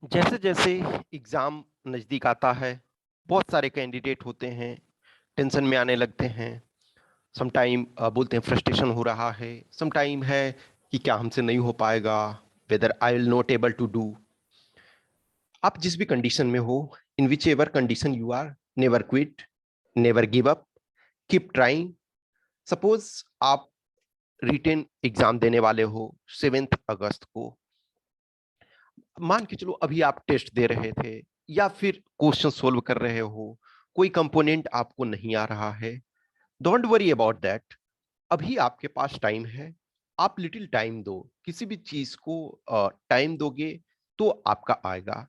जैसे जैसे एग्जाम नजदीक आता है, बहुत सारे कैंडिडेट होते हैं, टेंशन में आने लगते हैं। समटाइम बोलते हैं फ्रस्ट्रेशन हो रहा है, समटाइम है कि क्या हमसे नहीं हो पाएगा, whether I will not able to do. आप जिस भी कंडीशन में हो, in which ever condition you are, never quit, never give up, keep trying. Suppose आप रिटेन एग्जाम देने वाले हो 7 अगस्त को। मान के चलो अभी आप टेस्ट दे रहे थे या फिर क्वेश्चन सोल्व कर रहे हो, कोई कंपोनेंट आपको नहीं आ रहा है। Don't worry about that. अभी आपके पास टाइम है। आप लिटिल टाइम दो, किसी भी चीज को टाइम दोगे तो आपका आएगा।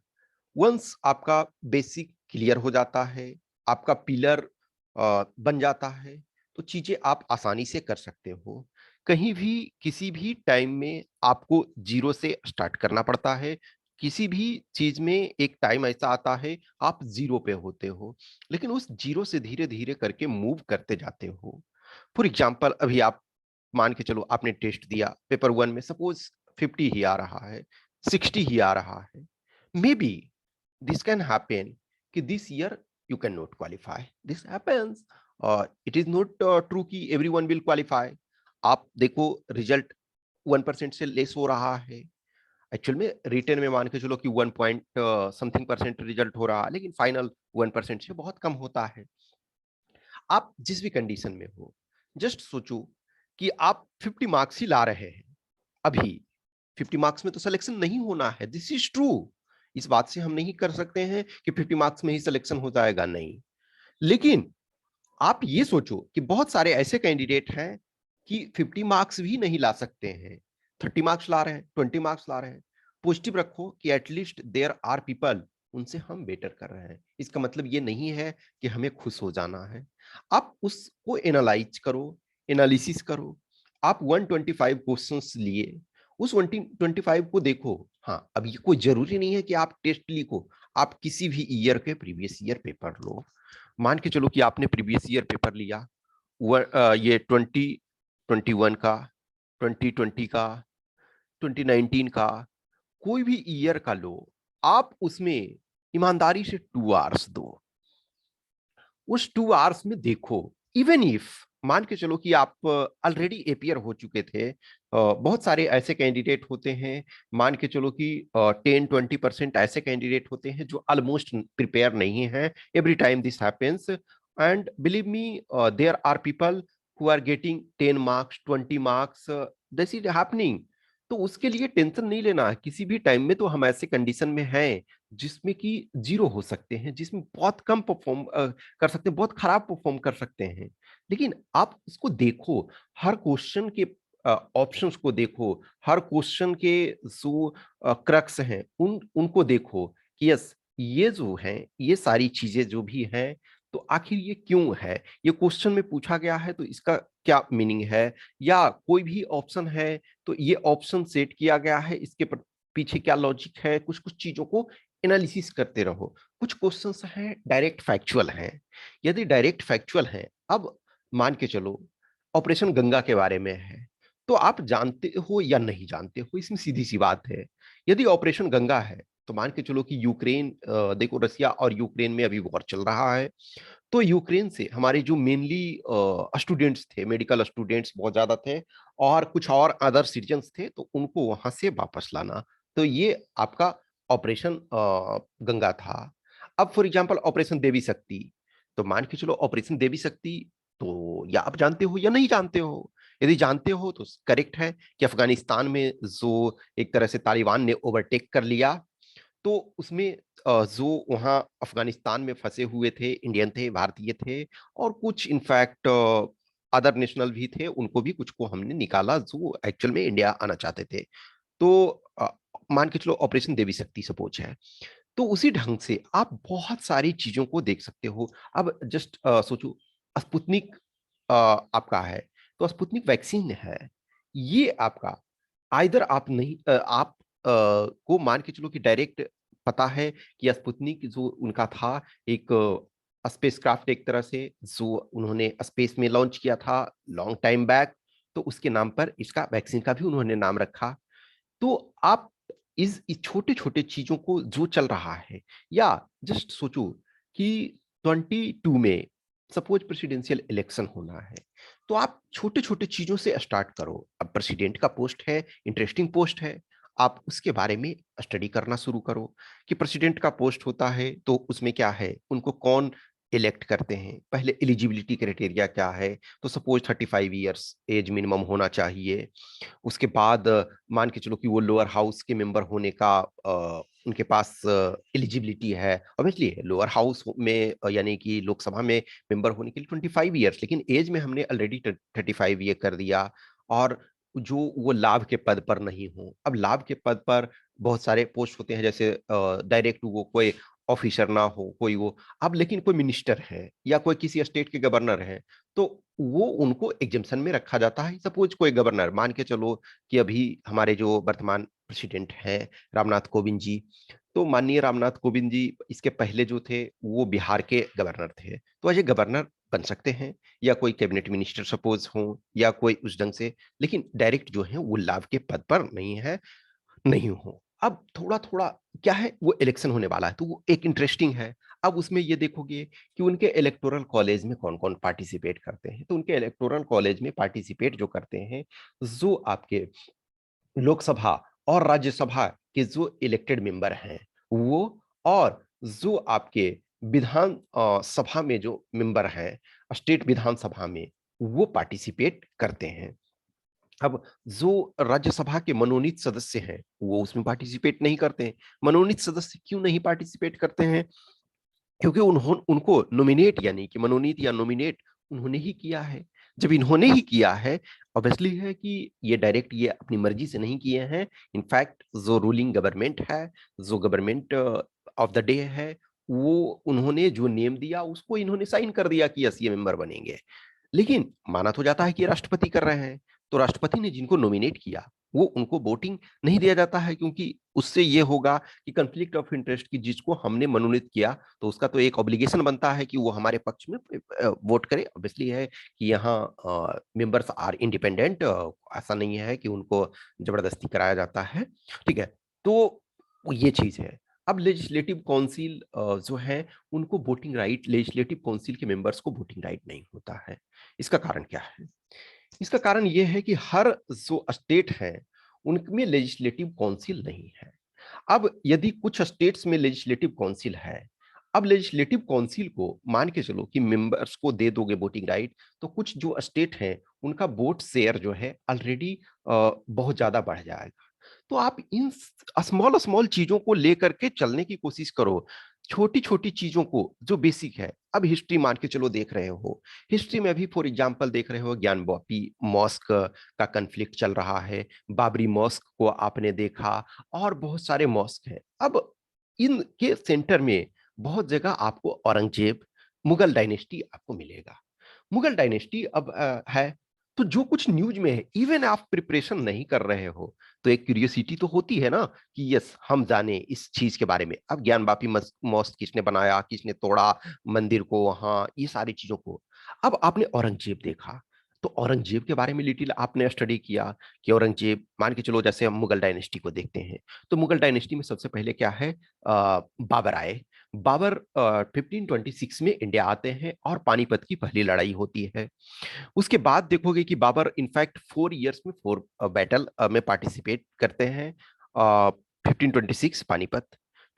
वंस आपका बेसिक क्लियर हो जाता है, आपका पिलर बन जाता है, तो चीजें आप आसानी से कर सकते हो। कहीं भी किसी भी टाइम में आपको जीरो से स्टार्ट करना पड़ता है। किसी भी चीज में एक टाइम ऐसा आता है आप जीरो पे होते हो, लेकिन उस जीरो से धीरे धीरे करके मूव करते जाते हो। फॉर एग्जाम्पल अभी आप मान के चलो आपने टेस्ट दिया पेपर 1 में, सपोज 50 ही आ रहा है, 60 ही आ रहा है। May be this can happen कि this year you cannot qualify. This happens. It is not true कि everyone will qualify. आप देखो रिजल्ट 1% से लेस हो रहा है। एक्चुअल में रिटेन में मान के चलो कि 1 पॉइंट समथिंग परसेंट रिजल्ट हो रहा है, लेकिन फाइनल 1% से बहुत कम होता है। आप जिस भी कंडीशन में हो, जस्ट सोचो कि आप 50 मार्क्स ही ला रहे हैं। अभी 50 मार्क्स में तो सिलेक्शन नहीं होना है, दिस इज ट्रू। इस बात से हम नहीं कर सकते हैं कि 50 मार्क्स में ही सिलेक्शन हो जाएगा, नहीं। लेकिन आप ये सोचो कि बहुत सारे ऐसे कैंडिडेट हैं कि 50 मार्क्स भी नहीं ला सकते हैं, 30 मार्क्स ला रहे हैं, 20 मार्क्स ला रहे हैं। पॉजिटिव रखो कि एटलीस्ट देयर आर पीपल, उनसे हम बेटर कर रहे हैं। इसका मतलब ये नहीं है कि हमें खुश हो जाना है। आप उसको एनालाइज करो, एनालिसिस करो। आप 125 क्वेश्चंस लिए, उस 125 को देखो। हाँ, अब ये कोई जरूरी नहीं है कि आप टेस्ट लिखो, आप किसी भी ईयर के प्रीवियस ईयर पेपर लो। मान के चलो कि आपने प्रीवियस ईयर पेपर लिया, ये 2021 का, 2020 का, 2019 का, कोई भी ईयर का लो। आप उसमें ईमानदारी से 2 आवर्स दो। उस 2 आवर्स में देखो, इवन इफ मान के चलो कि आप ऑलरेडी एपियर हो चुके थे। बहुत सारे ऐसे कैंडिडेट होते हैं, मान के चलो कि 10-20% ऐसे कैंडिडेट होते हैं जो ऑलमोस्ट प्रिपेयर नहीं है। Every time this happens, and believe me, there are people who are getting 10 marks, 20 marks, this is happening. तो उसके लिए टेंशन नहीं लेना है। किसी भी टाइम में तो हम ऐसे कंडीशन में हैं जिसमें कि जीरो हो सकते हैं, जिसमें बहुत कम परफॉर्म कर सकते हैं, बहुत खराब परफॉर्म कर सकते हैं। लेकिन आप उसको देखो, हर क्वेश्चन के ऑप्शंस को देखो, हर क्वेश्चन के जो क्रक्स हैं उनको देखो कि यस, ये जो है, ये सारी चीजें जो भी हैं, तो आखिर ये क्यों है, ये क्वेश्चन में पूछा गया है तो इसका क्या मीनिंग है, या कोई भी ऑप्शन है तो ये ऑप्शन सेट किया गया है, इसके पीछे क्या लॉजिक है। कुछ कुछ चीजों को एनालिसिस करते रहो। कुछ क्वेश्चंस हैं डायरेक्ट फैक्चुअल हैं। यदि डायरेक्ट फैक्चुअल हैं, अब मान के चलो ऑपरेशन गंगा के बारे में है, तो आप जानते हो या नहीं जानते हो, इसमें सीधी सी बात है। यदि ऑपरेशन गंगा है तो मान के चलो कि यूक्रेन, देखो रसिया और यूक्रेन में अभी वॉर चल रहा है। तो यूक्रेन से हमारे जो मेनली स्टूडेंट्स थे, मेडिकल स्टूडेंट्स बहुत ज्यादा थे, और कुछ और अदर सिटीजन्स थे, तो उनको वहां से वापस लाना। तो ये आपका ऑपरेशन गंगा था। अब फॉर एग्जांपल ऑपरेशन देवी शक्ति, तो मान के चलो ऑपरेशन देवी शक्ति, तो या आप जानते हो या नहीं जानते हो। यदि जानते हो तो करेक्ट है कि अफगानिस्तान में जो एक तरह से तालिबान ने ओवरटेक कर लिया, तो उसमें जो वहाँ अफगानिस्तान में फंसे हुए थे, इंडियन थे, भारतीय थे, और कुछ इनफैक्ट अदर नेशनल भी थे, उनको भी कुछ को हमने निकाला जो एक्चुअल में इंडिया आना चाहते थे। तो मान के चलो ऑपरेशन देवी शक्ति सपोज है। तो उसी ढंग से आप बहुत सारी चीजों को देख सकते हो। अब जस्ट सोचो, स्पुतनिक आपका है, तो स्पुतनिक वैक्सीन है, ये आपका आइदर आप नहीं आप को मान के चलो कि डायरेक्ट पता है कि स्पुतनिक जो उनका था, एक स्पेसक्राफ्ट एक तरह से जो उन्होंने स्पेस में लॉन्च किया था लॉन्ग टाइम बैक, तो उसके नाम पर इसका वैक्सीन का भी उन्होंने नाम रखा। तो आप इस छोटे-छोटे चीज़ों को जो चल रहा है, या जस्ट सोचो कि 22 में सपोज़ प्रेसिडेंशियल इलेक्शन होना है, तो आप छोटे-छोटे चीज़ों से स्टार्ट करो। अब प्रेसिडेंट का पोस्ट है, इंटरेस्टिंग पोस्ट है, आप उसके बारे में स्टडी करना शुरू करो कि प्रेसिडेंट का पोस्ट होता है, तो उसमें क्या है, उनको कौन इलेक्ट करते हैं, पहले एलिजिबिलिटी क्राइटेरिया क्या है, तो सपोज़ 35 इयर्स एज मिनिमम होना चाहिए। उसके बाद मान के चलो कि वो लोअर हाउस के मेंबर होने का उनके पास एलिजिबिलिटी है। ऑब्वियसली लोअर हाउस में यानी कि लोकसभा में मेंबर होने के लिए 25 इयर्स, लेकिन एज में हमने ऑलरेडी 35 ये कर दिया। और जो वो लाभ के पद पर नहीं हो, अब लाभ के पद पर बहुत सारे पोस्ट होते हैं, जैसे डायरेक्ट वो कोई ऑफिसर ना हो, कोई वो, अब लेकिन कोई मिनिस्टर है या कोई किसी स्टेट के गवर्नर है, तो वो उनको एग्जेम्पशन में रखा जाता है। सपोज कोई गवर्नर, मान के चलो कि अभी हमारे जो वर्तमान प्रेसिडेंट हैं रामनाथ कोविंद जी, तो माननीय रामनाथ कोविंद जी इसके पहले जो थे वो बिहार के गवर्नर थे, तो एज ए गवर्नर बन सकते हैं, या कोई कैबिनेट मिनिस्टर सपोज हो, या कोई उस ढंग से, लेकिन डायरेक्ट जो है वो लाभ के पद पर नहीं है, नहीं हो। अब थोड़ा-थोड़ा क्या है, वो इलेक्शन होने वाला है, तो वो एक इंटरेस्टिंग है। अब उसमें ये देखोगे कि उनके इलेक्टोरल कॉलेज में कौन-कौन पार्टिसिपेट करते हैं। तो उनके इलेक्टोरल कॉलेज में पार्टिसिपेट जो करते हैं, जो आपके लोकसभा और राज्यसभा के जो इलेक्टेड मेंबर हैं, वो, और जो आपके सभा में जो मेंबर हैं, स्टेट विधानसभा में, वो पार्टिसिपेट करते हैं। अब जो राज्यसभा के मनोनीत सदस्य हैं, वो उसमें पार्टिसिपेट नहीं करते हैं। मनोनीत सदस्य क्यों नहीं पार्टिसिपेट करते हैं? क्योंकि उनको नॉमिनेट यानी कि मनोनीत या नॉमिनेट उन्होंने ही किया है। जब इन्होंने ही किया है, ऑब्वियसली है कि ये डायरेक्ट ये अपनी मर्ज़ी से नहीं किए हैं। इनफैक्ट जो रूलिंग गवर्नमेंट है, जो गवर्नमेंट ऑफ द डे है, वो उन्होंने जो नेम दिया उसको इन्होंने साइन कर दिया कि यस ये मेंबर बनेंगे। लेकिन माना तो जाता है कि राष्ट्रपति कर रहे हैं, तो राष्ट्रपति ने जिनको नॉमिनेट किया, वो उनको वोटिंग नहीं दिया जाता है, क्योंकि उससे ये होगा कि कॉन्फ्लिक्ट ऑफ इंटरेस्ट की जिसको हमने मनोनीत किया, तो उसका तो एक ऑब्लिगेशन बनता है कि वो हमारे पक्ष में वोट करे। ऑब्वियसली है कि यहाँ मेंबर्स आर इंडिपेंडेंट, ऐसा नहीं है कि उनको जबरदस्ती कराया जाता है, ठीक है? तो ये चीज़ है। अब लेजिस्लेटिव काउंसिल जो है, उनको वोटिंग राइट, लेजिस्लेटिव काउंसिल के मेंबर्स को वोटिंग राइट नहीं होता है। इसका कारण क्या है? इसका कारण ये है कि हर जो स्टेट है, उनमें लेजिस्लेटिव काउंसिल नहीं है। अब यदि कुछ स्टेट्स में लेजिस्लेटिव काउंसिल है, अब लेजिस्लेटिव काउंसिल को मान के चलो कि मेंबर्स को दे दोगे वोटिंग राइट, तो कुछ जो स्टेट हैं, उनका वोट शेयर जो है ऑलरेडी बहुत ज़्यादा बढ़ जाएगा। तो आप इन स्मॉल स्मॉल चीज़ों को लेकर के चलने की कोशिश करो। छोटी-छोटी चीज़ों को जो बेसिक है, अब हिस्ट्री मान के चलो देख रहे हो, हिस्ट्री में भी फॉर एग्ज़ाम्पल देख रहे हो, ज्ञान वापी मॉस्क का कॉन्फ्लिक्ट चल रहा है, बाबरी मॉस्क को आपने देखा, और बहुत सारे मॉस्क हैं। अब इनके सेंटर में बहुत जगह आपको औरंगज़ेब, मुगल डायनेस्टी आपको मिलेगा। मुगल डायनेस्टी अब है, तो जो कुछ न्यूज़ में है, इवन आप प्रिपरेशन नहीं कर रहे हो, तो एक क्यूरियोसिटी तो होती है ना कि यस हम जाने इस चीज़ के बारे में। अब ज्ञान वापी मॉस्क किसने बनाया, किसने तोड़ा मंदिर को वहाँ, ये सारी चीज़ों को। अब आपने औरंगज़ेब देखा, तो औरंगज़ेब के बारे में लिटिल आपने स्टडी किया कि औरंगज़ेब, मान के चलो जैसे हम मुगल डायनेस्टी को देखते हैं, तो मुगल डायनेस्टी में सबसे पहले क्या है, बाबर आए। बाबर 1526 में इंडिया आते हैं और पानीपत की पहली लड़ाई होती है। उसके बाद देखोगे कि बाबर इनफैक्ट 4 इयर्स में 4 बैटल में पार्टिसिपेट करते हैं। 1526 पानीपत,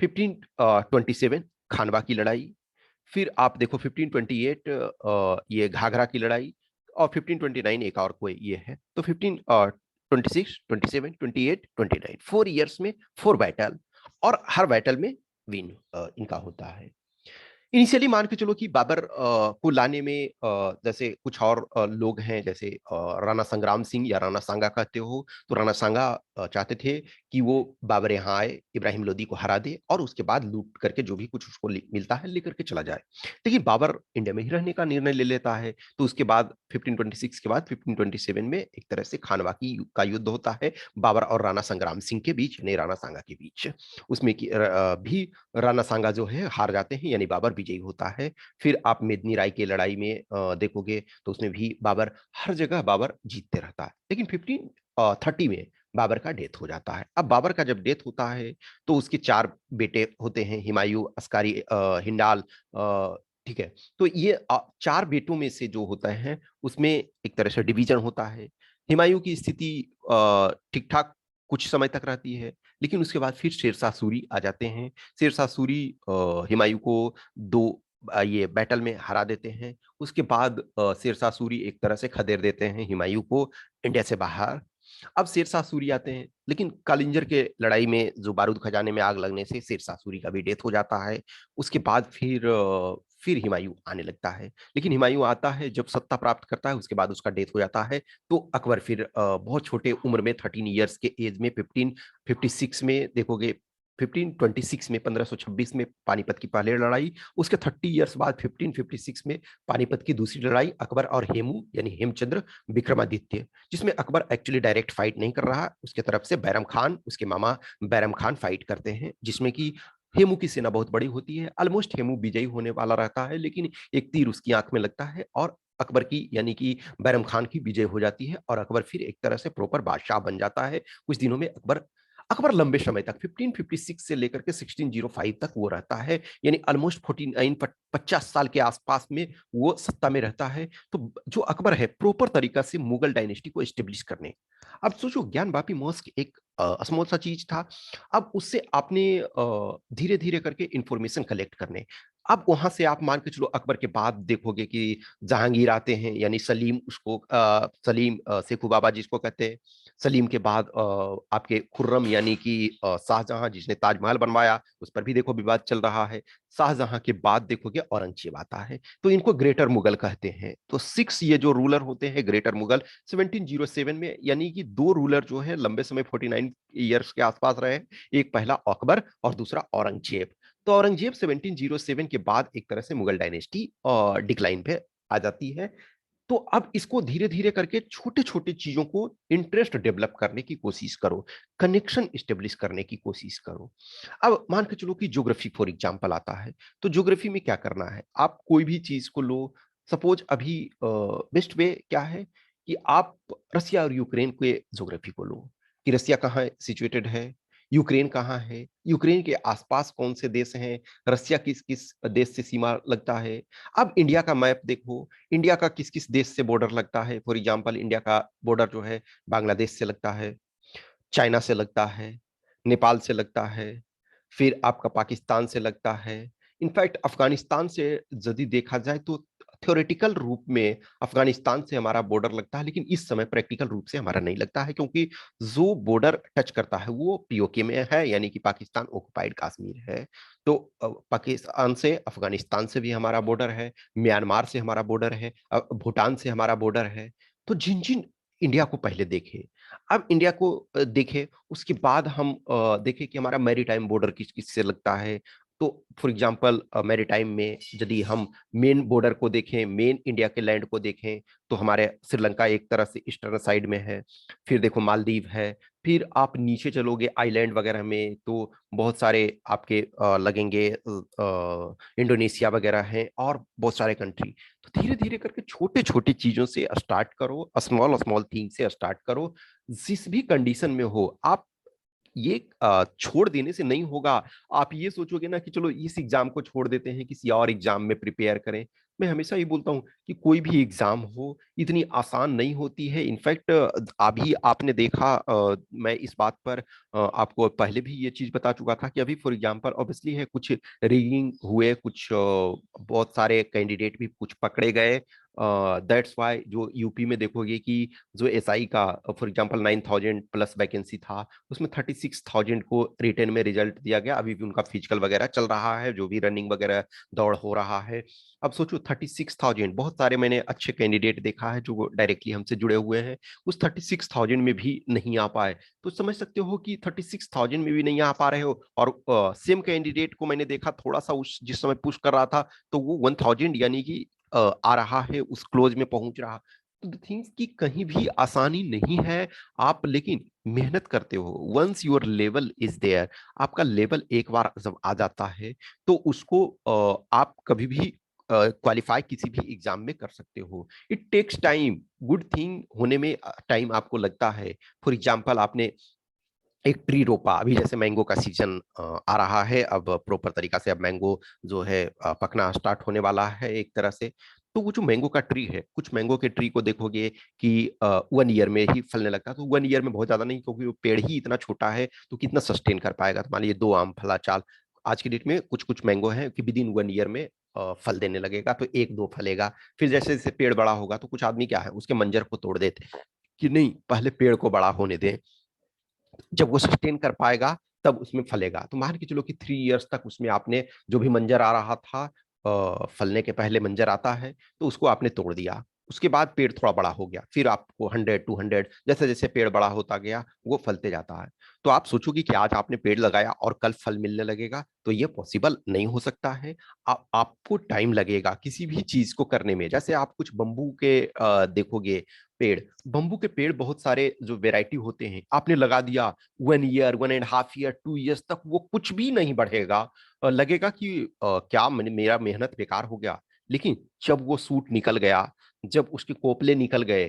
1527 खानवा की लड़ाई, फिर आप देखो 1528 ये घाघरा की लड़ाई, और 1529 एक और कोई ये है। तो 26, 27, 28, 29 4 इयर्स में 4 बैटल, और हर बैटल में विन इनका होता है। इनिशियली मान के चलो कि बाबर को लाने में जैसे कुछ और लोग हैं, जैसे राणा संग्राम सिंह या राणा सांगा कहते हो, तो राणा सांगा चाहते थे कि वो बाबर यहाँ आए, इब्राहिम लोदी को हरा दे, और उसके बाद लूट करके जो भी कुछ उसको मिलता है लेकर के चला जाए। लेकिन बाबर इंडिया में ही रहने का निर्णय ले लेता है, तो उसके बाद 1526 के बाद 1527 में एक तरह से खानवा का युद्ध होता है, बाबर और राणा संग्राम सिंह के बीच, यानी राणा सांगा के बीच। उसमें भी राणा सांगा जो है हार जाते हैं, यानी बाबर विजयी होता है। फिर आप मेदिनी राय की लड़ाई में देखोगे तो उसमें भी बाबर, हर जगह बाबर जीतते रहता है। लेकिन 1530 में बाबर का डेथ हो जाता है। अब बाबर का जब डेथ होता है तो उसके 4 बेटे होते हैं, हुमायूं, अस्कारी, हिंडाल, ठीक है। तो ये 4 बेटों में से जो होता है उसमें एक तरह से डिवीजन होता है। हुमायूं की स्थिति ठीक ठाक कुछ समय तक रहती है, लेकिन उसके बाद फिर शेरशाह सूरी आ जाते हैं। शेरशाह सूरी हुमायूं को दो ये बैटल में हरा देते हैं। उसके बाद शेरशाह सूरी एक तरह से खदेड़ देते हैं हुमायूं को इंडिया से बाहर। अब शेरशाह सूरी आते हैं, लेकिन कालिंजर के लड़ाई में जो बारूद खजाने में आग लगने से शेरशाह सूरी का भी डेथ हो जाता है। उसके बाद फिर हुमायूं आने लगता है, लेकिन हुमायूं आता है जब सत्ता प्राप्त करता है, उसके बाद उसका डेथ हो जाता है। तो अकबर फिर बहुत छोटे उम्र में 13 ईयर्स के एज में 1556 में देखोगे, 1526 में 1526 में पानीपत की पहली लड़ाई, उसके 30 ईयर्स बाद 1556 में पानीपत की दूसरी लड़ाई, अकबर और हेमू यानी हेमचंद्र विक्रमादित्य, जिसमें अकबर एक्चुअली डायरेक्ट फाइट नहीं कर रहा, उसके तरफ से बैरम खान, उसके मामा बैरम खान फाइट करते हैं, जिसमें कि हेमू की सेना बहुत बड़ी होती है। ऑलमोस्ट हेमू विजयी होने वाला रहता है, लेकिन एक तीर उसकी आंख में लगता है और अकबर की यानी कि बैरम खान की विजय हो जाती है और अकबर फिर एक तरह से प्रॉपर बादशाह बन जाता है। कुछ दिनों में अकबर अकबर लंबे समय तक 1556 से लेकर के 1605 तक वो रहता है, यानी ऑलमोस्ट 50 साल के आसपास में वो सत्ता में रहता है। तो जो अकबर है प्रॉपर तरीका से मुगल डायनेस्टी को एस्टेब्लिश करने। अब सोचो, ज्ञान वापी मॉस्क एक स्मॉल सा चीज था, अब उससे आपने धीरे धीरे करके इंफॉर्मेशन कलेक्ट करने। अब वहां से आप मान के चलो अकबर के बाद देखोगे कि जहांगीर आते हैं, यानी सलीम, उसको सलीम सेखू बाबा जिसको कहते हैं। सलीम के बाद आपके खुर्रम यानी कि शाहजहां जिसने ताजमहल बनवाया, उस पर भी देखो विवाद चल रहा है। शाहजहां के बाद देखोगे औरंगजेब आता है, तो इनको ग्रेटर मुगल कहते हैं। तो 6 ये जो रूलर होते हैं ग्रेटर मुगल 1707 में, यानी कि 2 रूलर जो है लंबे समय 49 ईयर्स के आसपास रहे। एक पहला अकबर और दूसरा औरंगजेब। तो औरंगजेब 1707 के बाद एक तरह से मुगल डायनेस्टी डिक्लाइन पे आ जाती है। तो अब इसको धीरे धीरे करके छोटे छोटे चीजों को इंटरेस्ट डेवलप करने की कोशिश करो, कनेक्शन स्टेब्लिश करने की कोशिश करो। अब मान के चलो कि ज्योग्राफी फॉर एग्जांपल आता है, तो ज्योग्राफी में क्या करना है, आप कोई भी चीज को लो। सपोज अभी बेस्ट वे क्या है कि आप रसिया और यूक्रेन के ज्योग्राफी को लो, कि रसिया कहाँ सिचुएटेड है, यूक्रेन कहाँ है, यूक्रेन के आसपास कौन से देश हैं, रसिया किस किस देश से सीमा लगता है। अब इंडिया का मैप देखो, इंडिया का किस किस देश से बॉर्डर लगता है। फॉर एग्जांपल इंडिया का बॉर्डर जो है बांग्लादेश से लगता है, चाइना से लगता है, नेपाल से लगता है, फिर आपका पाकिस्तान से लगता है। इनफैक्ट अफगानिस्तान से यदि देखा जाए तो थ्योरेटिकल रूप में अफगानिस्तान से हमारा बॉर्डर लगता है, लेकिन इस समय प्रैक्टिकल रूप से हमारा नहीं लगता है, क्योंकि जो बॉर्डर टच करता है वो पीओके में है, यानी कि पाकिस्तान ऑक्युपाइड कश्मीर है। तो पाकिस्तान से, अफगानिस्तान से भी हमारा बॉर्डर है, म्यांमार से हमारा बॉर्डर है, भूटान से हमारा बॉर्डर है। तो जिन जिन इंडिया को पहले देखे, अब इंडिया को देखें, उसके बाद हम देखें कि हमारा मैरीटाइम बॉर्डर किस किस से लगता है। तो फॉर एग्जांपल मैरीटाइम में यदि हम मेन बॉर्डर को देखें, मेन इंडिया के लैंड को देखें, तो हमारे श्रीलंका एक तरह से ईस्टर्न साइड में है। फिर देखो मालदीव है। फिर आप नीचे चलोगे आइलैंड वगैरह में, तो बहुत सारे आपके लगेंगे, इंडोनेशिया वगैरह हैं और बहुत सारे कंट्री। तो धीरे धीरे करके छोटे छोटे चीजों से स्टार्ट करो, स्मॉल स्मॉल थिंग से स्टार्ट करो। जिस भी कंडीशन में हो आप, ये छोड़ देने से नहीं होगा। आप ये सोचोगे ना कि चलो इस एग्जाम को छोड़ देते हैं, किसी और एग्जाम में प्रिपेयर करें। मैं हमेशा ये बोलता हूँ कि कोई भी एग्जाम हो इतनी आसान नहीं होती है। इनफैक्ट अभी आपने देखा, मैं इस बात पर आपको पहले भी ये चीज बता चुका था कि अभी फॉर एग्जांपल ऑब्वियसली है, कुछ रिगिंग हुए, कुछ बहुत सारे कैंडिडेट भी कुछ पकड़े गए। दैट्स वाई जो यूपी में देखोगे कि जो एसआई का फॉर एग्जांपल 9,000 प्लस वैकेंसी था, उसमें 36,000 को रिटर्न में रिजल्ट दिया गया। अभी भी उनका फिजिकल वगैरह चल रहा है, जो भी रनिंग वगैरह दौड़ हो रहा है। अब सोचो 36,000, बहुत सारे मैंने अच्छे कैंडिडेट देखा है जो डायरेक्टली हमसे जुड़े हुए हैं, उस 36,000 में भी नहीं आ पाए। तो समझ सकते हो कि 36,000 में भी नहीं आ पा रहे हो, और सेम कैंडिडेट को मैंने देखा थोड़ा सा उस जिस समय पुश कर रहा था, तो वो 1,000 यानी कि आ रहा है, उस क्लोज में पहुंच रहा। तो द थिंग्स की कहीं भी आसानी नहीं है। आप लेकिन मेहनत करते हो, once your level is there, आपका लेवल एक बार जब आ जाता है तो उसको आप कभी भी क्वालिफाई किसी भी एग्जाम में कर सकते हो। It takes time, good thing होने में टाइम आपको लगता है। फॉर एग्जाम्पल, आपने एक ट्री रोपा, अभी जैसे मैंगो का सीजन आ रहा है, अब प्रॉपर तरीका से अब मैंगो जो है पकना स्टार्ट होने वाला है एक तरह से। तो वो जो मैंगो का ट्री है, कुछ मैंगो के ट्री को देखोगे कि 1 ईयर में ही फलने लगता है। तो 1 ईयर में बहुत ज्यादा नहीं, क्योंकि वो पेड़ ही इतना छोटा है, तो कितना सस्टेन कर पाएगा। तो मान लीजिए 2 आम फला चाल, आज की डेट में कुछ कुछ मैंगो है कि विद इन 1 ईयर में फल देने लगेगा, तो एक दो फलेगा। फिर जैसे जैसे पेड़ बड़ा होगा, तो कुछ आदमी क्या है, उसके मंजर को तोड़ देते हैं कि नहीं, पहले पेड़ को बड़ा होने दें, जब वो सस्टेन कर पाएगा तब उसमें फलेगा। तो मान के चलो कि 3 इयर्स तक उसमें आपने जो भी मंजर आ रहा था, फलने के पहले मंजर आता है, तो उसको आपने तोड़ दिया। उसके बाद पेड़ थोड़ा बड़ा हो गया, फिर आपको 100 200 जैसे जैसे पेड़ बड़ा होता गया वो फलते जाता है। तो आप सोचोगे कि आज आपने पेड़ लगाया और कल फल मिलने लगेगा, तो ये पॉसिबल नहीं हो सकता है। आपको टाइम लगेगा किसी भी चीज को करने में। जैसे आप कुछ बम्बू के देखोगे पेड़, बम्बू के पेड़ बहुत सारे जो वेराइटी होते हैं, आपने लगा दिया 1 ईयर, 1.5 ईयर, 2 इयर्स तक वो कुछ भी नहीं बढ़ेगा। लगेगा कि क्या मेरा मेहनत बेकार हो गया। लेकिन जब वो सूट निकल गया, जब उसके कोपले निकल गए,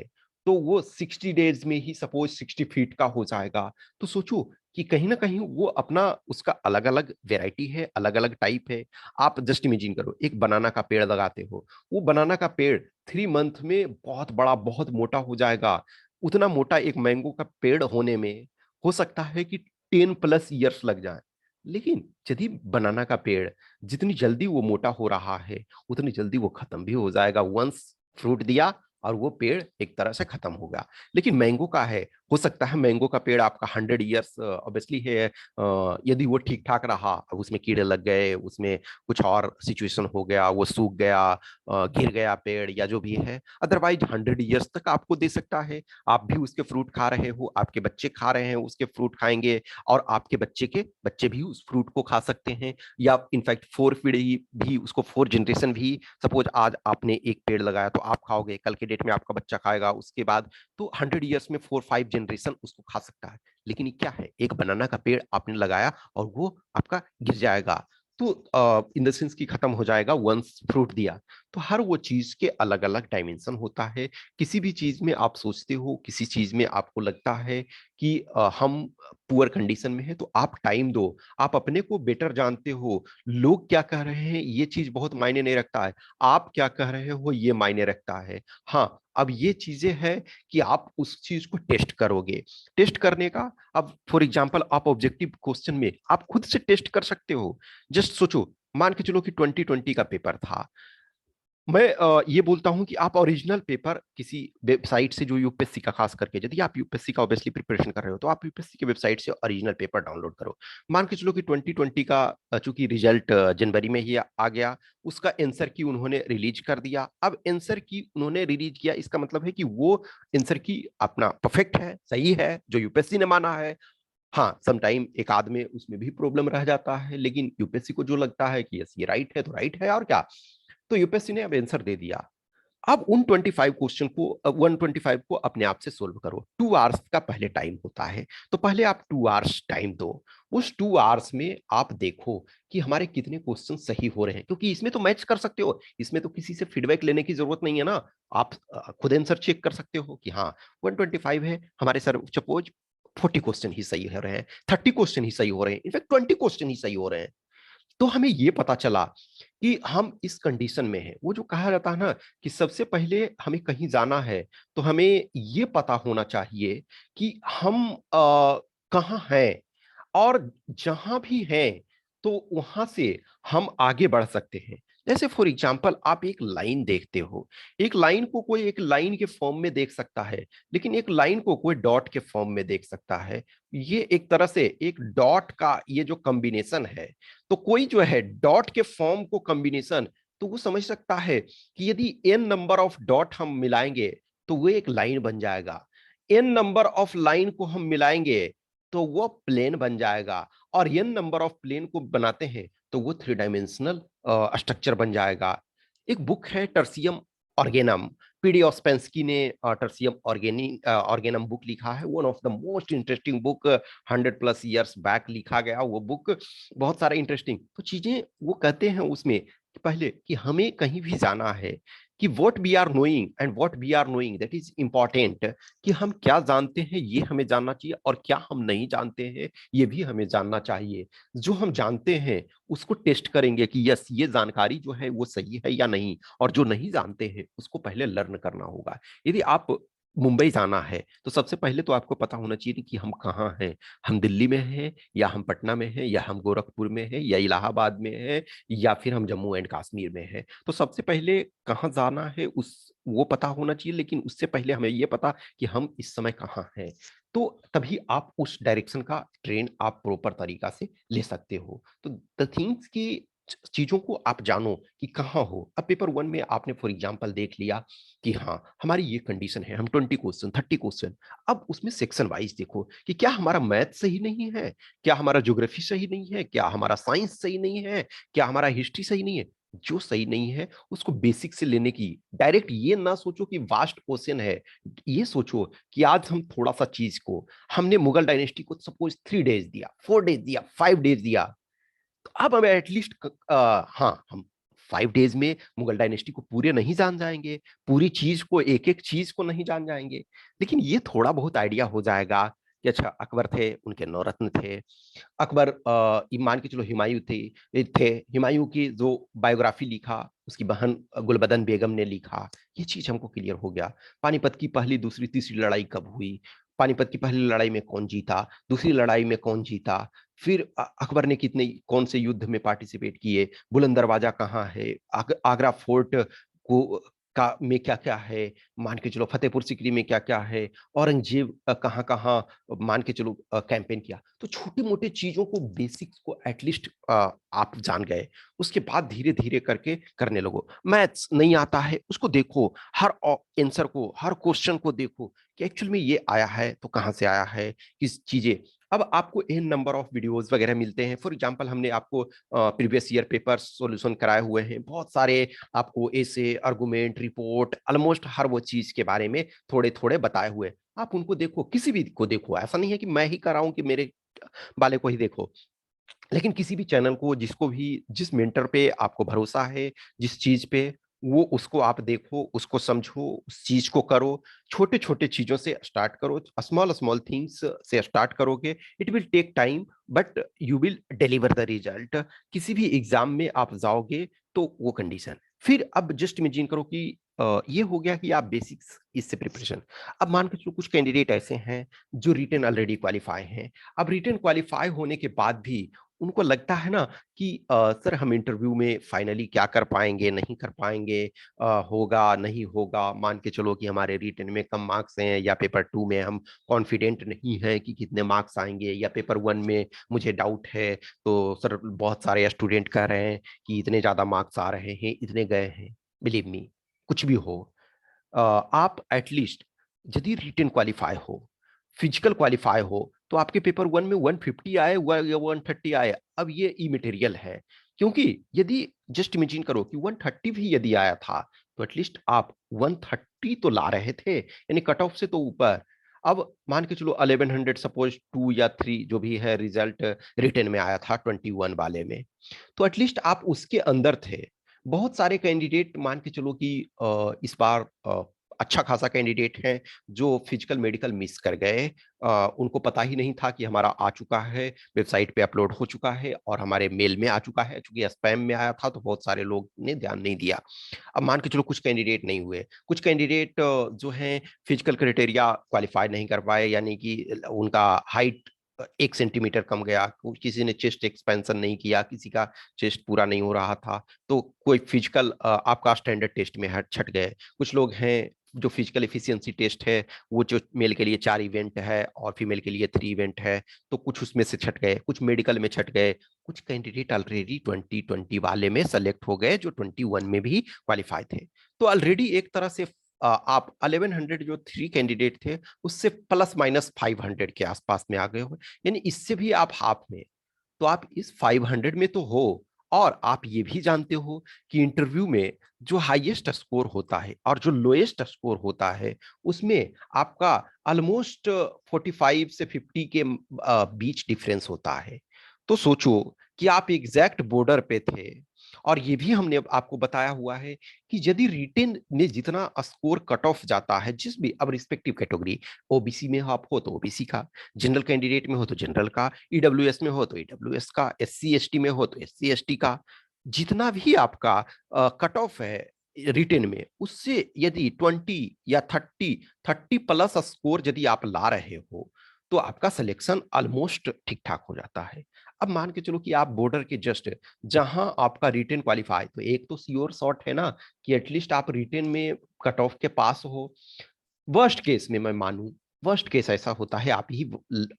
तो वो 60 डेज में ही सपोज 60 फीट का हो जाएगा। तो सोचो कि कहीं ना कहीं वो अपना, उसका अलग अलग वेराइटी है, अलग अलग टाइप है। आप जस्ट इमेजिन करो, एक बनाना का पेड़ लगाते हो, वो बनाना का पेड़ 3 मंथ में बहुत बड़ा, बहुत मोटा हो जाएगा। उतना मोटा एक मैंगो का पेड़ होने में हो सकता है कि 10+ इयर्स लग जाए। लेकिन यदि बनाना का पेड़ जितनी जल्दी वो मोटा हो रहा है, उतनी जल्दी वो खत्म भी हो जाएगा। वंस फ्रूट दिया और वो पेड़ एक तरह से खत्म हो गया। लेकिन मैंगो का है, हो सकता है मैंगो का पेड़ आपका 100 इयर्स ऑब्वियसली है। यदि वो ठीक ठाक रहा, अब उसमें कीड़े लग गए, उसमें कुछ और सिचुएशन हो गया, वो सूख गया, गिर गया पेड़ या जो भी है, अदरवाइज 100 इयर्स तक आपको दे सकता है। आप भी उसके फ्रूट खा रहे हो, आपके बच्चे खा रहे हैं, उसके फ्रूट खाएंगे, और आपके बच्चे के बच्चे भी उस फ्रूट को खा सकते हैं। या इनफैक्ट 4 पीढ़ी भी उसको, 4 जनरेशन भी, सपोज आज आपने एक पेड़ लगाया तो आप खाओगे, कल के डेट में आपका बच्चा खाएगा, उसके बाद तो 100 इयर्स में 4 5 जनरेशन उसको खा सकता है। लेकिन ये क्या है, एक बनाना का पेड़ आपने लगाया और वो आपका गिर जाएगा, तो इन द सेंस कि खत्म हो जाएगा वंस फ्रूट दिया। तो हर वो चीज के अलग अलग डायमेंशन होता है। किसी भी चीज में आप सोचते हो, किसी चीज में आपको लगता है कि हम पुअर कंडीशन में है, तो आप टाइम दो। आप अपने को बेटर जानते हो, लोग क्या कह रहे हैं ये चीज बहुत मायने नहीं रखता है, आप क्या कह रहे हो ये मायने रखता है। हाँ, अब ये चीजें हैं कि आप उस चीज को टेस्ट करोगे। टेस्ट करने का, अब फॉर एग्जांपल आप ऑब्जेक्टिव क्वेश्चन में आप खुद से टेस्ट कर सकते हो। जस्ट सोचो, मान के चलो कि 2020 का पेपर था। मैं ये बोलता हूं कि आप ओरिजिनल पेपर किसी वेबसाइट से, जो यूपीएससी का खास करके, यदि आप यूपीएससी का ऑब्वियसली प्रिपरेशन कर रहे हो, तो आप यूपीएससी की वेबसाइट से ओरिजिनल पेपर डाउनलोड करो। मान के चलो कि 2020 का चूंकि रिजल्ट जनवरी में ही आ गया, उसका आंसर की उन्होंने रिलीज कर दिया। अब आंसर की उन्होंने रिलीज किया, इसका मतलब है कि वो आंसर की अपना परफेक्ट है, सही है, जो यूपीएससी ने माना है। हाँ, सम टाइम एक आध में उसमें भी प्रॉब्लम रह जाता है, लेकिन यूपीएससी को जो लगता है कि यस ये राइट है तो राइट है, और क्या। तो यूपीएससी ने अब आंसर दे दिया। अब उन 125 को अपने आप से सोल्व करो। 2 आवर्स का पहले टाइम होता है, तो पहले आप 2 आवर्स टाइम दो। उस 2 आवर्स में आप देखो कि हमारे कितने क्वेश्चन सही हो रहे हैं, क्योंकि इसमें तो मैच कर सकते हो, इसमें तो किसी से फीडबैक लेने की जरूरत नहीं है ना। आप खुद आंसर चेक कर सकते हो कि हाँ 125 है हमारे सर, सपोज 40 क्वेश्चन ही सही हो रहे हैं, 30 क्वेश्चन ही सही हो रहे हैं, इनफैक्ट 20 क्वेश्चन ही सही हो रहे हैं। तो हमें ये पता चला कि हम इस कंडीशन में हैं। वो जो कहा जाता है ना कि सबसे पहले हमें कहीं जाना है, तो हमें ये पता होना चाहिए कि हम कहाँ हैं, और जहां भी हैं तो वहां से हम आगे बढ़ सकते हैं। जैसे फॉर एग्जांपल, आप एक लाइन देखते हो, एक लाइन को कोई एक लाइन के फॉर्म में देख सकता है, लेकिन एक लाइन को कोई डॉट के फॉर्म में देख सकता है। ये एक तरह से एक डॉट का ये जो कॉम्बिनेशन है, तो कोई जो है डॉट के फॉर्म को कॉम्बिनेशन, तो वो समझ सकता है कि यदि n नंबर ऑफ डॉट हम मिलाएंगे तो वो एक लाइन बन जाएगा, n नंबर ऑफ लाइन को हम मिलाएंगे तो वो प्लेन बन जाएगा, और n नंबर ऑफ प्लेन को बनाते हैं तो वो 3 डायमेंशनल स्ट्रक्चर बन जाएगा। एक बुक है टर्सियम ऑर्गेनम, पीडी ऑस्पेंस्की ने टर्सियम ऑर्गेनम बुक लिखा है, one of the most interesting book, 100+ years back लिखा गया वो बुक, बहुत सारा इंटरेस्टिंग तो चीजें वो कहते हैं उसमें। पहले कि हमें कहीं भी जाना है कि what we are knowing and what we are knowing that is important, कि हम क्या जानते हैं ये हमें जानना चाहिए, और क्या हम नहीं जानते हैं ये भी हमें जानना चाहिए। जो हम जानते हैं उसको टेस्ट करेंगे कि यस ये जानकारी जो है वो सही है या नहीं, और जो नहीं जानते हैं उसको पहले लर्न करना होगा। यदि आप मुंबई जाना है तो सबसे पहले तो आपको पता होना चाहिए कि हम कहाँ हैं। हम दिल्ली में हैं, या हम पटना में हैं, या हम गोरखपुर में हैं, या इलाहाबाद में हैं, या फिर हम जम्मू एंड कश्मीर में हैं। तो सबसे पहले कहाँ जाना है उस वो पता होना चाहिए, लेकिन उससे पहले हमें ये पता कि हम इस समय कहाँ हैं। तो तभी आप उस डायरेक्शन का ट्रेन आप प्रॉपर तरीका से ले सकते हो। तो द थिंग्स की चीजों को आप जानो कि कहाँ हो। अब पेपर वन में आपने फॉर एग्जांपल देख लिया कि हाँ हमारी ये कंडीशन है, हम 20 क्वेश्चन 30 क्वेश्चन। अब उसमें सेक्शन वाइज देखो कि क्या हमारा मैथ सही नहीं है, क्या हमारा ज्योग्राफी सही नहीं है, क्या हमारा साइंस सही नहीं है, क्या हमारा हिस्ट्री सही नहीं है। जो सही नहीं है उसको बेसिक से लेने की, डायरेक्ट ये ना सोचो कि वास्ट क्वेश्चन है। ये सोचो कि आज हम थोड़ा सा चीज को, हमने मुगल डायनेस्टी को सपोज 3 डेज दिया, 4 डेज दिया, 5 डेज दिया, तो अब हमें एटलीस्ट हाँ हम 5 डेज में मुगल डायनेस्टी को पूरे नहीं जान जाएंगे, पूरी चीज को, एक एक चीज को नहीं जान जाएंगे, लेकिन ये थोड़ा बहुत आइडिया हो जाएगा कि अच्छा अकबर थे, उनके 9 रत्न थे। अकबर मान के चलो हुमायूं थे, हुमायूं की जो बायोग्राफी लिखा उसकी बहन गुलबदन बेगम ने लिखा, ये चीज हमको क्लियर हो गया। पानीपत की पहली दूसरी तीसरी लड़ाई कब हुई, पानीपत की पहली लड़ाई में कौन जीता, दूसरी लड़ाई में कौन जीता, फिर अकबर ने कितने कौन से युद्ध में पार्टिसिपेट किए, बुलंद दरवाजा कहाँ है, आगरा फोर्ट को का में क्या क्या है, मान के चलो फतेहपुर सीकरी में क्या क्या है, औरंगजेब कहाँ कहाँ मान के चलो कैंपेन किया। तो छोटे मोटे चीजों को, बेसिक्स को एटलीस्ट आप जान गए। उसके बाद धीरे धीरे करके करने लगो। मैथ्स नहीं आता है उसको देखो, हर आंसर को, हर क्वेश्चन को देखो कि एक्चुअल में ये आया है तो कहाँ से आया है, किस चीजें। अब आपको एन नंबर ऑफ वीडियोस वगैरह मिलते हैं। फॉर एग्जांपल हमने आपको प्रीवियस ईयर पेपर सॉल्यूशन कराए हुए हैं, बहुत सारे आपको ऐसे आर्गुमेंट रिपोर्ट ऑलमोस्ट हर वो चीज के बारे में थोड़े थोड़े बताए हुए। आप उनको देखो, किसी भी को देखो, ऐसा नहीं है कि मैं ही कर रहा हूं कि मेरे वाले को ही देखो, लेकिन किसी भी चैनल को, जिसको भी, जिस मेंटर पे आपको भरोसा है, जिस चीज पे, वो उसको आप देखो, उसको समझो, उस चीज को करो। छोटे छोटे चीजों से स्टार्ट करो, स्मॉल स्मॉल थिंग्स से स्टार्ट करोगे, it will take time but you will deliver the result. किसी भी एग्जाम में आप जाओगे तो वो कंडीशन। फिर अब जस्ट इमेजिन करो कि ये हो गया कि आप बेसिक्स इससे प्रिपरेशन। अब मान के चलो कुछ कैंडिडेट ऐसे हैं जो रिटन ऑलरेडी क्वालिफाई हैं। अब रिटन क्वालिफाई होने के बाद भी उनको लगता है ना कि सर हम इंटरव्यू में फाइनली क्या कर पाएंगे, नहीं कर पाएंगे, होगा नहीं होगा। मान के चलो कि हमारे रिटन में कम मार्क्स हैं, या पेपर 2 में हम कॉन्फिडेंट नहीं है कि कितने मार्क्स आएंगे, या पेपर 1 में मुझे डाउट है, तो सर बहुत सारे स्टूडेंट कह रहे हैं कि इतने ज्यादा मार्क्स आ रहे हैं, इतने गए हैं। बिलीव मी, कुछ भी हो, आप एटलीस्ट यदि रिटन क्वालिफाई हो, फिजिकल क्वालिफाई हो, तो आपके पेपर 1 में 150 आए या 130 आए, अब ये इमेटेरियल है। क्योंकि यदि जस्ट इमेजिन करो कि 130 भी यदि आया था, तो एटलीस्ट आप 130 तो ला रहे थे, यानी कट ऑफ से तो ऊपर। अब मान के चलो 1100 सपोज 2 या 3 जो भी है रिजल्ट रिटन में आया था 21 वाले में, तो एटलीस्ट आप उसके अंदर थे। बहुत सारे कैंडिडेट मान के चलो कि इस बार अच्छा खासा कैंडिडेट है जो फिजिकल मेडिकल मिस कर गए। उनको पता ही नहीं था कि हमारा आ चुका है, वेबसाइट पे अपलोड हो चुका है और हमारे मेल में आ चुका है। चूंकि स्पैम में आया था तो बहुत सारे लोग ने ध्यान नहीं दिया। अब मान के चलो कुछ कैंडिडेट नहीं हुए, कुछ कैंडिडेट जो है फिजिकल क्राइटेरिया क्वालिफाई नहीं कर पाए, यानी कि उनका हाइट 1 सेंटीमीटर कम गया, किसी ने चेस्ट एक्सपेंशन नहीं किया, किसी का चेस्ट पूरा नहीं हो रहा था, तो कोई फिजिकल आपका स्टैंडर्ड टेस्ट में हट छट गए। कुछ लोग हैं जो फिजिकल एफिशिएंसी टेस्ट है, वो जो मेल के लिए 4 इवेंट है और फीमेल के लिए 3 इवेंट है, तो कुछ उसमें से छट गए, कुछ मेडिकल में छट गए। कुछ कैंडिडेट ऑलरेडी 2020 वाले में सेलेक्ट हो गए जो 21 में भी क्वालिफाई थे। तो ऑलरेडी एक तरह से आप 1100 जो 3 कैंडिडेट थे उससे प्लस माइनस 500 के आसपास में आ गए हो, यानी इससे भी आप हाफ में। तो आप इस 500 में तो हो, और आप ये भी जानते हो कि इंटरव्यू में जो हाईएस्ट स्कोर होता है और जो लोएस्ट स्कोर होता है, उसमें आपका ऑलमोस्ट 45 से 50 के बीच डिफरेंस होता है। तो सोचो कि आप एग्जैक्ट बॉर्डर पे थे। और ये भी हमने आपको बताया हुआ है कि यदि रिटेन में जितना स्कोर कट ऑफ जाता है, जिस भी अब रिस्पेक्टिव कैटेगरी, ओबीसी में आप हो तो ओबीसी का, जनरल कैंडिडेट में हो तो जनरल का, ईडब्ल्यूएस में हो तो ईडब्ल्यूएस का, एससी एसटी में हो तो एससी एसटी का, जितना भी आपका कट ऑफ है रिटेन में, उससे यदि 20 या 30 प्लस स्कोर यदि आप ला रहे हो तो आपका सिलेक्शन ऑलमोस्ट ठीक ठाक हो जाता है। अब मान के चलो कि आप बॉर्डर के जस्ट जहां आपका रिटेन क्वालिफाई, तो एक तो श्योर शॉट है ना कि एटलीस्ट आप रिटेन में कट ऑफ के पास हो। वर्स्ट केस में मैं मानूं, वर्स्ट केस ऐसा होता है आप ही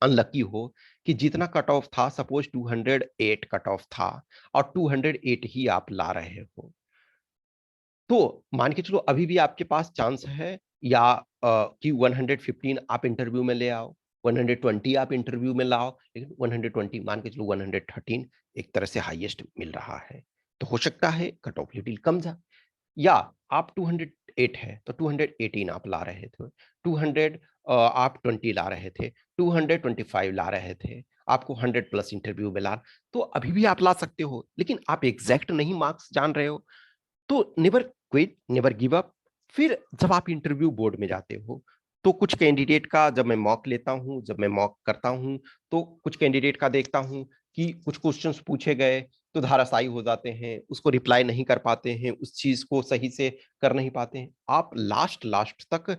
अनलकी हो कि जितना कट ऑफ था, सपोज 208 कट ऑफ था और 208 ही आप ला रहे हो, तो मान के चलो अभी भी आपके पास चांस है, या कि 115 आप इंटरव्यू में ले आओ, 120 आप इंटरव्यू में लाओ, लेकिन 120 मान के चलो 113 एक तरह से हाईएस्ट मिल रहा है, तो हो सकता है कट ऑफ लिटिल कम जा। या आप 208 है तो 218 आप ला रहे थे, 200 आप 20 ला रहे थे, 225 ला रहे थे, आपको 100 प्लस इंटरव्यू मिला, तो अभी भी आप ला सकते हो, लेकिन आप एग्जैक्ट नहीं मार्क्स जान रहे हो, तो never quit, never give up. फिर जब आप इंटरव्यू बोर्ड में जाते हो, तो कुछ कैंडिडेट का जब मैं मॉक लेता हूं, जब मैं मॉक करता हूं, तो कुछ कैंडिडेट का देखता हूं कि कुछ क्वेश्चंस पूछे गए तो धाराशायी हो जाते हैं, उसको रिप्लाई नहीं कर पाते हैं, उस चीज को सही से कर नहीं पाते हैं। आप लास्ट लास्ट तक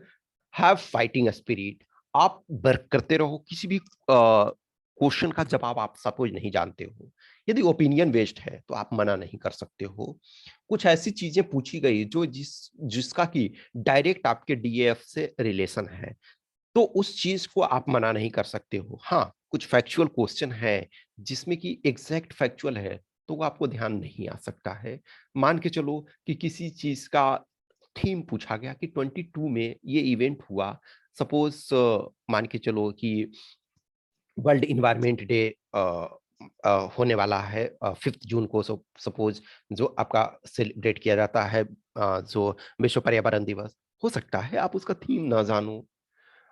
हैव फाइटिंग स्पिरिट, आप वर्क करते रहो, किसी भी क्वेश्चन का जवाब आप सपोज नहीं जानते हो, यदि ओपिनियन बेस्ड है तो आप मना नहीं कर सकते हो। कुछ ऐसी चीजें पूछी गई जो जिसका कि डायरेक्ट आपके डीएफ से रिलेशन है, तो उस चीज को आप मना नहीं कर सकते हो। हाँ, कुछ फैक्चुअल क्वेश्चन है जिसमें कि एग्जैक्ट फैक्चुअल है, तो वो आपको ध्यान नहीं आ सकता है। मान के चलो कि किसी चीज का थीम पूछा गया कि 22 में ये इवेंट हुआ, सपोज मान के चलो कि वर्ल्ड इन्वायरमेंट डे होने वाला है 5 जून को, सपोज जो आपका सेलिब्रेट किया जाता है, जो विश्व पर्यावरण दिवस। हो सकता है आप उसका थीम ना जानो,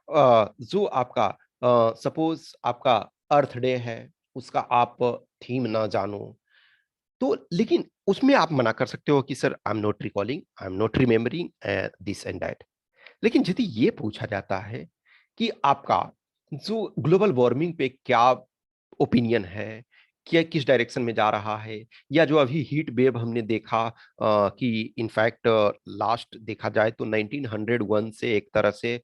जो आपका सपोज आपका अर्थ डे है, उसका आप थीम ना जानो, तो लेकिन उसमें आप मना कर सकते हो कि sir I am not recalling, I am not remembering this and that. लेकिन यदि ये पूछा जाता है कि आपका जो ग्लोबल वार्मिंग पे क्या ओपिनियन है, क्या किस डायरेक्शन में जा रहा है, या जो अभी हीट वेव हमने देखा कि इनफैक्ट लास्ट देखा जाए तो 1901 से एक तरह से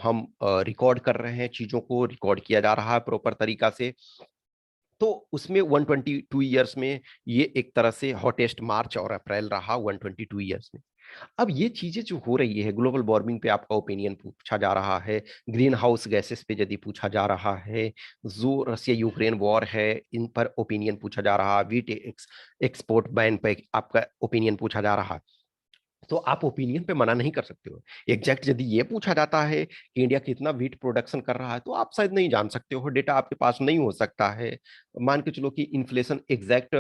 हम रिकॉर्ड कर रहे हैं, चीजों को रिकॉर्ड किया जा रहा है प्रॉपर तरीका से, तो उसमें 122 ईयर्स में ये एक तरह से हॉटेस्ट मार्च और अप्रैल रहा 122 ईयर्स में। अब ये चीजें जो हो रही है, ग्लोबल वार्मिंग पे आपका ओपिनियन पूछा जा रहा है, ग्रीन हाउस गैसेस पे यदि पूछा जा रहा है, जो रसिया यूक्रेन वॉर है इन पर ओपिनियन पूछा जा रहा है, वीट एक्सपोर्ट बैन पे आपका ओपिनियन पूछा जा रहा है, तो आप ओपिनियन पे मना नहीं कर सकते हो। एग्जैक्ट यदि ये पूछा जाता है कि इंडिया कितना वीट प्रोडक्शन कर रहा है, तो आप शायद नहीं जान सकते हो, डेटा आपके पास नहीं हो सकता है। मान के चलो कि इन्फ्लेशन एग्जैक्ट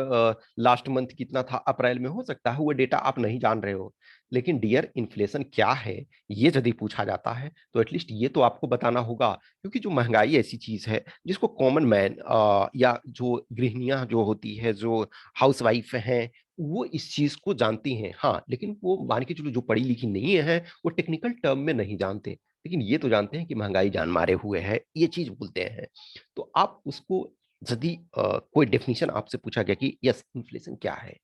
लास्ट मंथ कितना था अप्रैल में, हो सकता है वो डेटा आप नहीं जान रहे हो। लेकिन डियर, इन्फ्लेशन क्या है ये यदि पूछा जाता है तो एटलीस्ट ये तो आपको बताना होगा, क्योंकि जो महंगाई ऐसी चीज है जिसको कॉमन मैन या जो गृहिणियां जो होती है, जो हाउस वाइफ हैं, वो इस चीज को जानती हैं। हाँ, लेकिन वो मान के चलो जो पढ़ी लिखी नहीं है वो टेक्निकल टर्म में नहीं जानते, लेकिन ये तो जानते हैं कि महंगाई जान मारे हुए है, ये चीज बोलते हैं। तो आप उसको यदि कोई डेफिनेशन आपसे पूछा गया कि यस इन्फ्लेशन क्या है,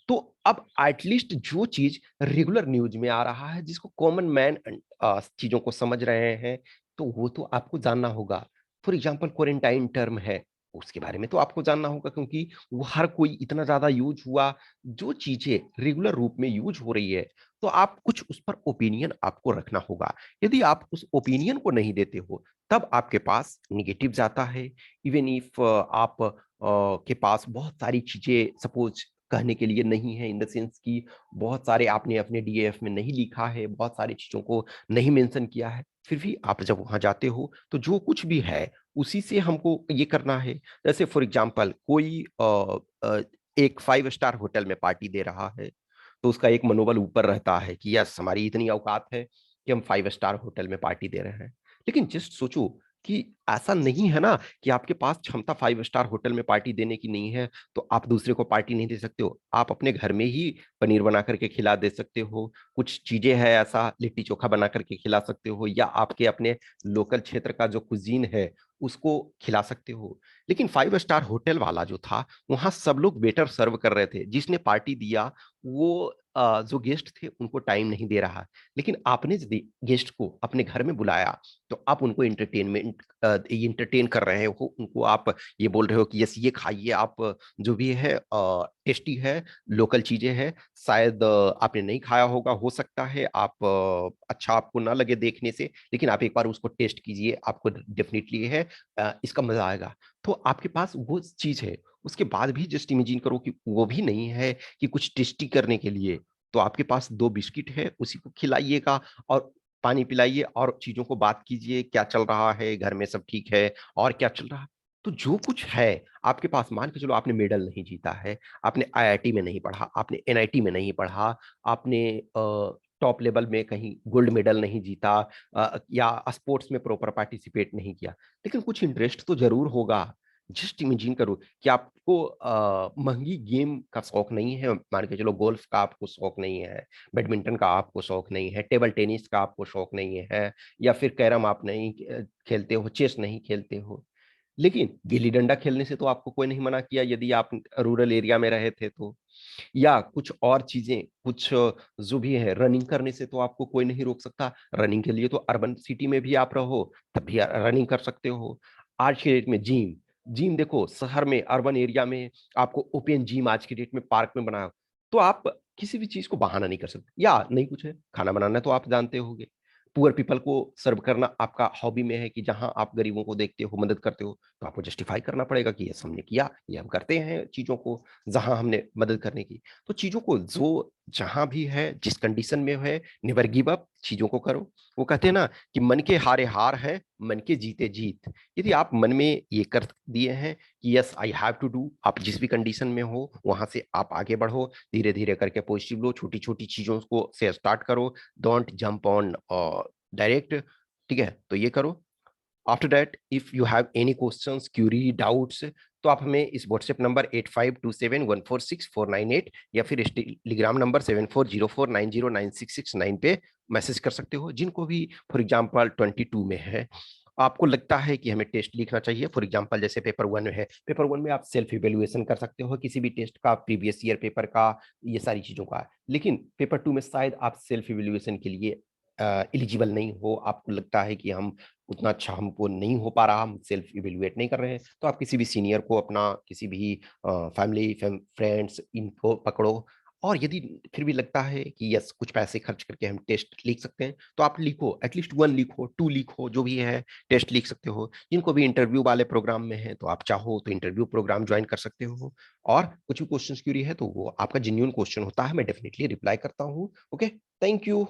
तो अब एटलीस्ट जो चीज रेगुलर न्यूज में आ रहा है, जिसको कॉमन मैन चीजों को समझ रहे हैं, तो वो तो आपको जानना होगा। फॉर एग्जाम्पल क्वारंटाइन टर्म है, उसके बारे में तो आपको जानना होगा, क्योंकि वो हर कोई इतना ज्यादा यूज हुआ, जो चीजें रेगुलर रूप में यूज हो रही है, तो आप कुछ उस पर ओपिनियन आपको रखना होगा। यदि आप उस ओपिनियन को नहीं देते हो, तब आपके पास निगेटिव जाता है। इवन इफ आप के पास बहुत सारी चीजें सपोज कहने के लिए नहीं है, इन द सेंस कि बहुत सारे आपने अपने डीएफ में नहीं लिखा है, बहुत सारी चीजों को नहीं मेंशन किया है, फिर भी आप जब वहां जाते हो तो जो कुछ भी है उसी से हमको ये करना है। जैसे फॉर एग्जांपल कोई एक 5 स्टार होटल में पार्टी दे रहा है, तो उसका एक मनोबल ऊपर रहता है कि यस हमारी इतनी औकात है कि हम 5 स्टार होटल में पार्टी दे रहे हैं। लेकिन जस्ट सोचो कि ऐसा नहीं है ना कि आपके पास क्षमता 5 स्टार होटल में पार्टी देने की नहीं है, तो आप दूसरे को पार्टी नहीं दे सकते हो। आप अपने घर में ही पनीर बना करके खिला दे सकते हो, कुछ चीजें हैं ऐसा लिट्टी चोखा बना करके खिला सकते हो, या आपके अपने लोकल क्षेत्र का जो कुजीन है उसको खिला सकते हो। लेकिन 5 स्टार होटल वाला जो था, वहां सब लोग वेटर सर्व कर रहे थे, जिसने पार्टी दिया वो जो गेस्ट थे उनको टाइम नहीं दे रहा। लेकिन आपने यदि गेस्ट को अपने घर में बुलाया, तो आप उनको इंटरटेन कर रहे हो, उनको आप ये बोल रहे हो कि यस ये खाइए आप, जो भी है टेस्टी है, लोकल चीजें हैं, शायद आपने नहीं खाया होगा, हो सकता है आप अच्छा आपको ना लगे देखने से, लेकिन आप एक बार उसको टेस्ट कीजिए, आपको डेफिनेटली है इसका मजा आएगा। तो आपके पास वो चीज है, उसके बाद भी जस्ट इमेजिन करो कि वो भी नहीं है कि कुछ टेस्टी करने के लिए, तो आपके पास 2 बिस्किट है, उसी को खिलाइएगा और पानी पिलाइए और चीज़ों को बात कीजिए, क्या चल रहा है, घर में सब ठीक है और क्या चल रहा है? तो जो कुछ है आपके पास, मान के चलो आपने मेडल नहीं जीता है, आपने आईआईटी में नहीं पढ़ा, आपने एनआईटी में नहीं पढ़ा, आपने टॉप लेवल में कहीं गोल्ड मेडल नहीं जीता, या स्पोर्ट्स में प्रॉपर पार्टिसिपेट नहीं किया, लेकिन कुछ इंटरेस्ट तो ज़रूर होगा। जस्ट इमेजिन करो कि आपको महँगी गेम का शौक नहीं है, मान के चलो गोल्फ का आपको शौक नहीं है, बैडमिंटन का आपको शौक नहीं है, टेबल टेनिस का आपको शौक नहीं है, या फिर कैरम आप नहीं खेलते हो, चेस नहीं खेलते हो। लेकिन गिल्ली डंडा खेलने से तो आपको कोई नहीं मना किया यदि आप रूरल एरिया में रहे थे तो, या कुछ और चीजें, कुछ जो भी है रनिंग करने से तो आपको कोई नहीं रोक सकता। रनिंग के लिए तो अर्बन सिटी में भी आप रहो तब भी रनिंग कर सकते हो। आज के डेट में जिम, जिम देखो शहर में अर्बन एरिया में आपको ओपन जिम आज की डेट में पार्क में बना, तो आप किसी भी चीज को बहाना नहीं कर सकते। या नहीं कुछ है, खाना बनाना तो आप जानते होंगे, पुअर पीपल को सर्व करना आपका हॉबी में है कि जहां आप गरीबों को देखते हो, मदद करते हो, तो आपको जस्टिफाई करना पड़ेगा कि यस हमने किया, ये हम करते हैं चीजों को जहां हमने मदद करने की। तो चीजों को जो जहां भी है, जिस कंडीशन में है, नेवर गिव अप, चीजों को करो। वो कहते हैं ना कि मन के हारे हार है, मन के जीते जीत। यदि आप मन में ये कर दिए हैं कि yes I have to do, आप जिस भी कंडीशन में हो वहां से आप आगे बढ़ो, धीरे धीरे करके पॉजिटिव लो, छोटी छोटी चीजों को से स्टार्ट करो, डोंट जंप ऑन डायरेक्ट। ठीक है, तो ये करो। After that if you have any questions, query, doubts, तो आप हमें इस व्हाट्सएप नंबर 8527146498 या फिर इस टेलीग्राम नंबर 7404909669 पे मैसेज कर सकते हो। जिनको भी फॉर एग्जांपल 22 में है, आपको लगता है कि हमें टेस्ट लिखना चाहिए, फॉर एग्जांपल जैसे पेपर 1 में है, पेपर 1 में आप सेल्फ इवेल्युएशन कर सकते हो किसी भी टेस्ट का, प्रीवियस ईयर पेपर का, ये सारी चीजों का। लेकिन पेपर 2 में शायद आप सेल्फ इवेल्युएशन के लिए एलिजिबल नहीं हो, आपको लगता है कि हम उतना अच्छा हमको नहीं हो पा रहा, हम सेल्फ इवेल्युएट नहीं कर रहे हैं, तो आप किसी भी सीनियर को, अपना किसी भी फैमिली फ्रेंड्स, इनको पकड़ो। और यदि फिर भी लगता है कि यस कुछ पैसे खर्च करके हम टेस्ट लिख सकते हैं, तो आप लिखो, एटलीस्ट 1 लिखो, 2 लिखो, जो भी है टेस्ट लिख सकते हो। जिनको भी इंटरव्यू वाले प्रोग्राम में है, तो आप चाहो तो इंटरव्यू प्रोग्राम ज्वाइन कर सकते हो। और कुछ भी क्वेश्चन क्यूरी है तो वो आपका जेन्युइन क्वेश्चन होता है, मैं डेफिनेटली रिप्लाई करता हूँ। Okay, thank you.